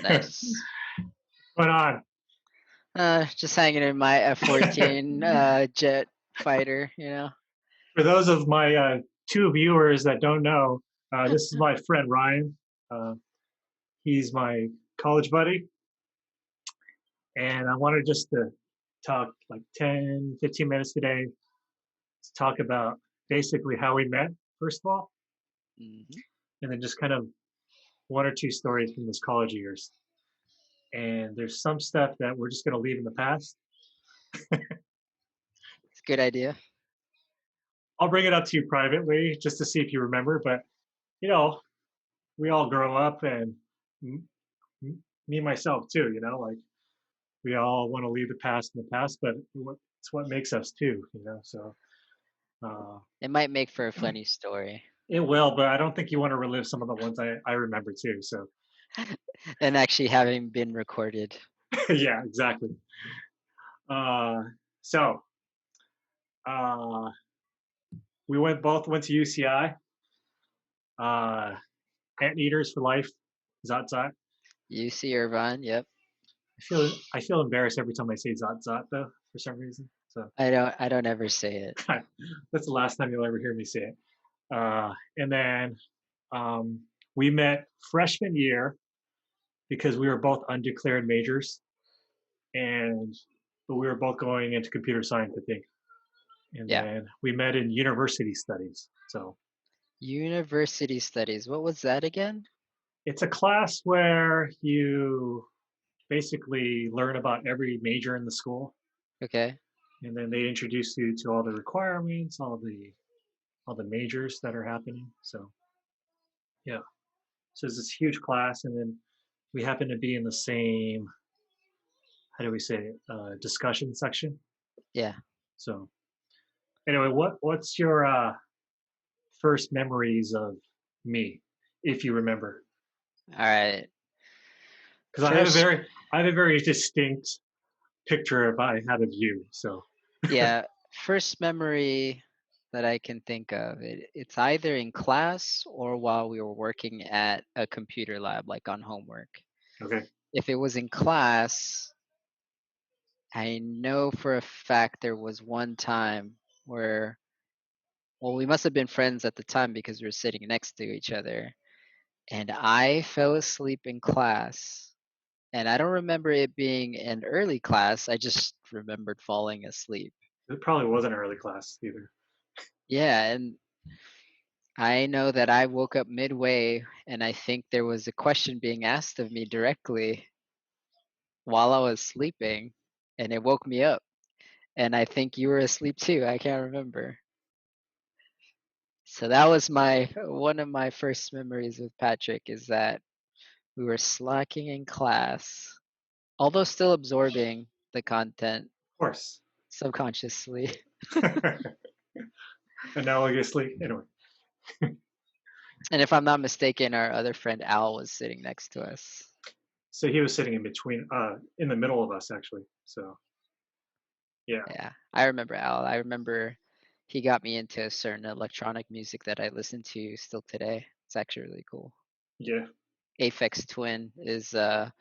Nice. But Just hanging in my F-14 jet fighter, for those of my two viewers that don't know, this is my friend Ryan. Uh, he's my college buddy, and I wanted just to talk like 10, 15 minutes today to talk about basically how we met, first of all, Hmm. and then just kind of one or two stories from those college years. And there's some stuff that we're just going to leave in the past. It's a good idea. I'll bring it up to you privately just to see if you remember. But, you know, we all grow up, and me myself too, like we all want to leave the past in the past, but it's what makes us too. So uh, It might make for a funny story. it will, but I don't think you want to relive some of the ones I remember too. So And actually having been recorded. yeah, exactly. Uh, so uh, we both went to UCI. Uh, Anteaters for life. Zot zot. UC Irvine, yep. I feel embarrassed every time I say zot zot though for some reason. So I don't ever say it. that's the last time you'll ever hear me say it. And then we met freshman year because we were both undeclared majors, and but we were both going into computer science, I think. And Yeah. then we met in university studies. So University studies. What was that again? it's a class where you basically learn about every major in the school, Okay. and then they introduce you to all the requirements, all the majors that are happening. So yeah, so it's this huge class, and then we happen to be in the same, how do we say it, discussion section. Yeah. So anyway, what's your first memories of me, if you remember? All right. Because First, I have a very distinct picture of I have of you. So yeah, first memory that I can think of, it's either in class or while we were working at a computer lab, like on homework. okay, If it was in class, I know for a fact there was one time where, well, we must have been friends at the time because we were sitting next to each other, and I fell asleep in class. And I don't remember it being an early class, I just remembered falling asleep. it probably wasn't early class either. Yeah, and I know that I woke up midway and I think there was a question being asked of me directly while I was sleeping, and it woke me up. And I think you were asleep too. I can't remember. So that was my one of my first memories with Patrick is that we were slacking in class, although still absorbing the content Of course. subconsciously. Analogously, anyway. And if I'm not mistaken, our other friend Al was sitting next to us. So he was sitting in between, in the middle of us actually. So yeah, Yeah, I remember Al. I remember he got me into certain electronic music that I listen to still today. It's actually really cool. yeah, Aphex Twin is the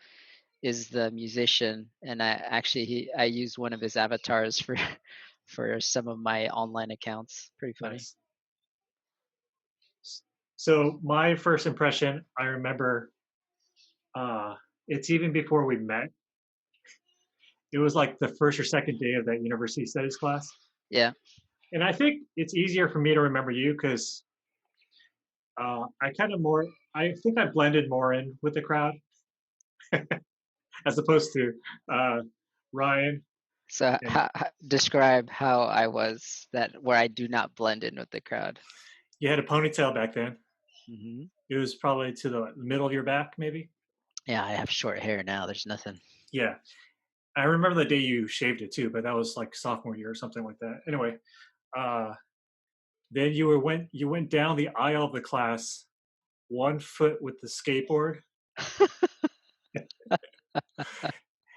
musician, and I used one of his avatars for for some of my online accounts. Pretty funny. nice. So my first impression, I remember, uh, it's even before we met. It was like the first or second day of that university studies class, Yeah. and I think it's easier for me to remember you because I kind of more. I think I blended more in with the crowd as opposed to uh, Ryan. So And describe how I was that where I do not blend in with the crowd. you had a ponytail back then. Hmm. It was probably to the middle of your back, maybe. Yeah, I have short hair now. There's nothing. Yeah, I remember the day you shaved it too, but that was like sophomore year or something like that. Anyway, uh, then you went down the aisle of the class, 1 foot with the skateboard,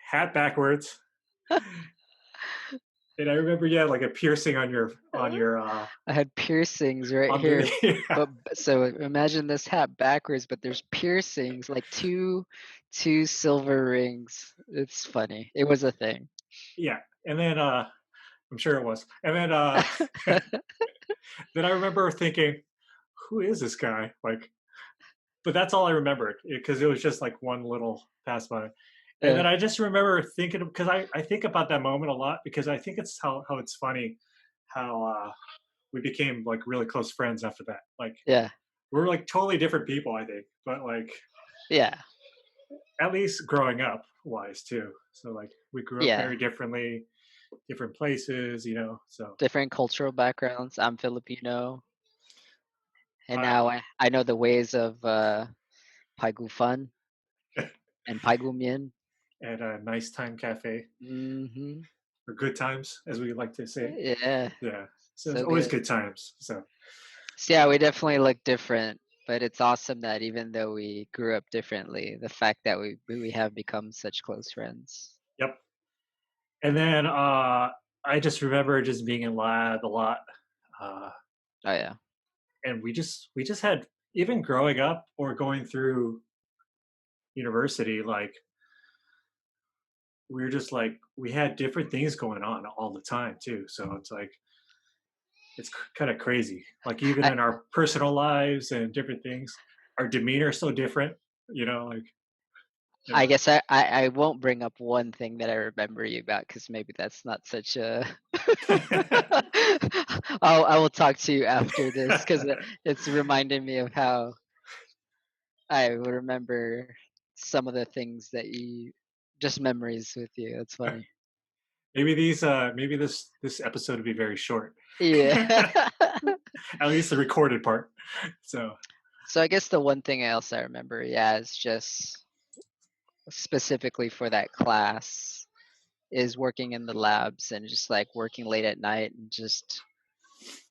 hat backwards, And I remember you had like a piercing on your I had piercings right on the here. yeah, So imagine this hat backwards, but there's piercings, like two silver rings. It's funny. It was a thing. yeah. And then I'm sure it was. And then then I remember thinking, who is this guy? Like, but that's all I remembered because it was just like one little pass by. And Yeah, then I just remember thinking because I think about that moment a lot because I think it's how it's funny how we became like really close friends after that. Like yeah, we're like totally different people, I think, but like yeah, at least growing up wise too. So like we grew up yeah. very differently, different places, you know. So Different cultural backgrounds. I'm Filipino, and uh, now I know the ways of Paigufan and Paigumien. at a nice time cafe Hmm. or good times, as we like to say. Yeah, Yeah. So it's so always good. good times. So So yeah, we definitely look different, but it's awesome that even though we grew up differently, the fact that we have become such close friends. yep. And then I just remember just being in lab a lot. Uh, Oh yeah, and we just had even growing up or going through university, like we were just like we had different things going on all the time too. So it's like it's kind of crazy. Like even I in our personal lives and different things, our demeanor is so different. You know, like you I know. guess I won't bring up one thing that I remember you about because maybe that's not such a. I will talk to you after this because it's reminding me of how I remember some of the things that you just memories with you. That's funny. Maybe this episode would be very short. Yeah. At least the recorded part. So So I guess the one thing else I remember, yeah, is just specifically for that class is working in the labs and just like working late at night and just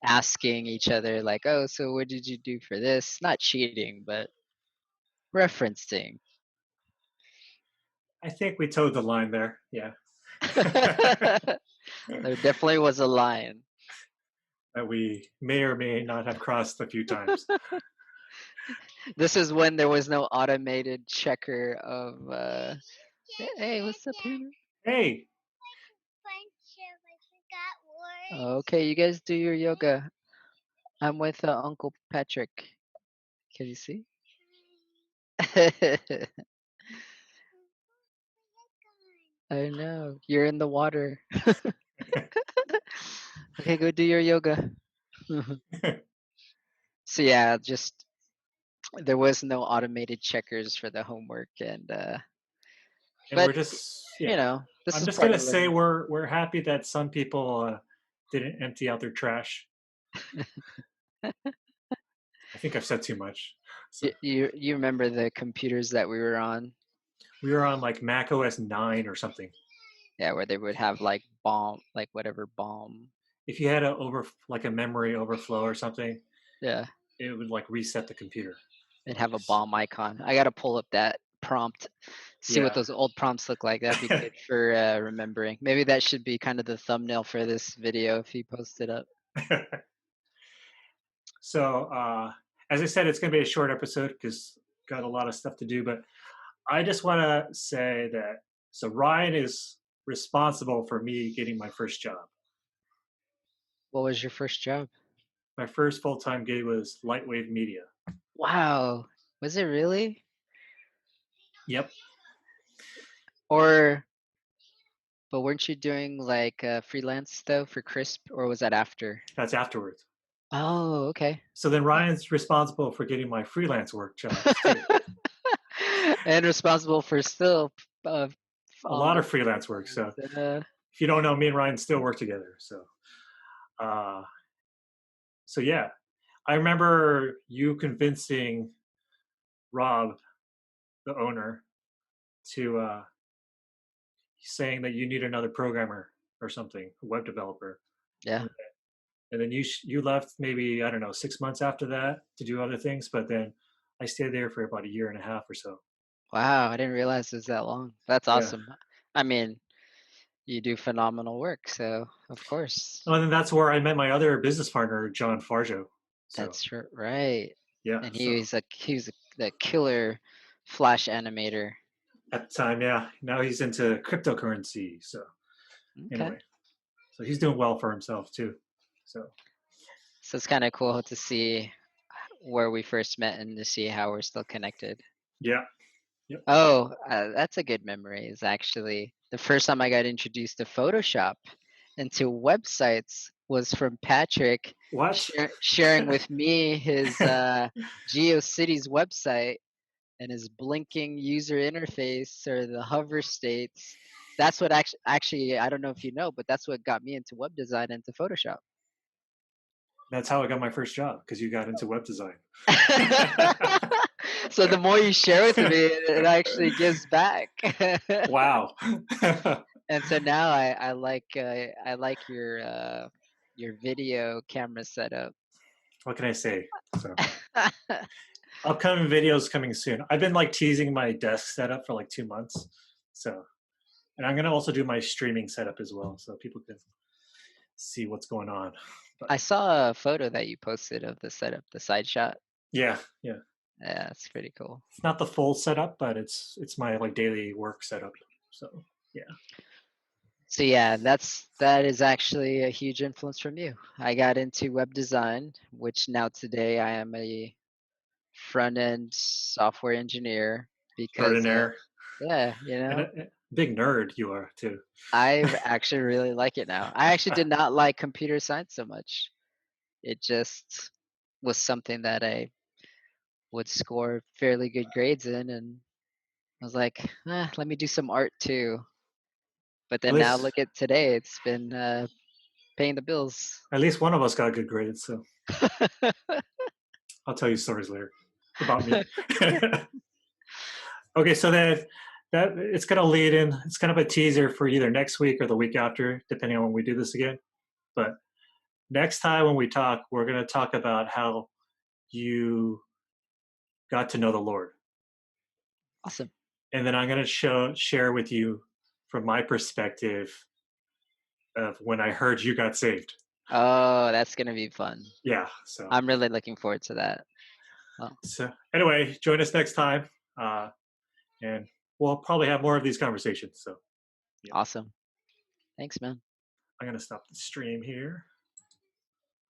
asking each other like, "Oh, so what did you do for this?" Not cheating, but referencing. I think we towed the line there. Yeah. There definitely was a line. That we may or may not have crossed a few times. This is when there was no automated checker of hey, what's up, Hannah? Hey, Okay, you guys do your yoga. I'm with Uncle Patrick. Can you see? I know. You're in the water. Okay, go do your yoga. So yeah, just there was no automated checkers for the homework and and but we're just you yeah. know, this I'm is just part gonna of say learning. we're happy that some people didn't empty out their trash. I think I've said too much. So You remember the computers that we were on? we were on like Mac OS 9 or something. Yeah, where they would have like bomb, like whatever bomb. If you had a over like a memory overflow or something, Yeah, it would like reset the computer. and have a bomb icon. I gotta pull up that prompt, see what Yeah. those old prompts look like. That'd be good for remembering. Maybe that should be kind of the thumbnail for this video if you post it up. So as I said, it's gonna be a short episode because got a lot of stuff to do, but I just want to say that so Ryan is responsible for me getting my first job. What was your first job? My first full time gig was Lightwave Media. Wow, was it really? Yep, Or but weren't you doing like freelance though for Crisp, or was that after? that's afterwards. Oh, okay. So then Ryan's responsible for getting my freelance work jobs too. And responsible for still uh, A lot ongoing of freelance work. things. So if you don't know, me and Ryan still work together. Uh, so yeah, I remember you convincing Rob, the owner, to saying that you need another programmer or something, a web developer. Yeah. And then you left maybe I don't know 6 months after that to do other things, but then I stayed there for about a year and a half or so. Wow, I didn't realize it was that long. That's Yeah, awesome. I mean, You do phenomenal work, so of course. Oh, and then that's where I met my other business partner, John Farjo. So Right. yeah, And so he was the killer Flash animator. at the time, yeah, now he's into cryptocurrency. So Okay. anyway, so he's doing well for himself too. So So it's kind of cool to see where we first met and to see how we're still connected. yeah, yep. Oh, that's a good memory. Is actually the first time I got introduced to Photoshop and to websites was from Patrick What? sharing with me his GeoCities website and his blinking user interface or the hover states. That's what actually I don't know if you know, but that's what got me into web design and into Photoshop. That's how I got my first job because you got into web design. So the more you share with me, it actually gives back. Wow. And so now I like your video camera setup. What can I say? So upcoming videos coming soon. I've been like teasing my desk setup for like 2 months. So and I'm gonna also do my streaming setup as well, so people can see what's going on. But I saw a photo that you posted of the setup, the side shot. yeah, yeah. Yeah, it's pretty cool. It's not the full setup, but it's my like daily work setup. So yeah. So yeah, that is actually a huge influence from you. I got into web design, which now today I am a front end software engineer because Extraordinaire. yeah, And a big nerd you are too. I actually really like it now. I actually did not like computer science so much. It just was something that I would score fairly good grades in, and I was like, let me do some art too. But At then now least look at today, it's been paying the bills. at least one of us got good grades, so I'll tell you stories later about me. Okay, so that it's gonna lead in. It's kind of a teaser for either next week or the week after, depending on when we do this again. But next time when we talk, we're gonna talk about how you got to know the Lord, Awesome. and then I'm gonna share with you from my perspective of when I heard you got saved. Oh, that's gonna be fun. Yeah. So I'm really looking forward to that. Well, so anyway, join us next time, and we'll probably have more of these conversations. So yeah, awesome. Thanks, man. I'm gonna stop the stream here.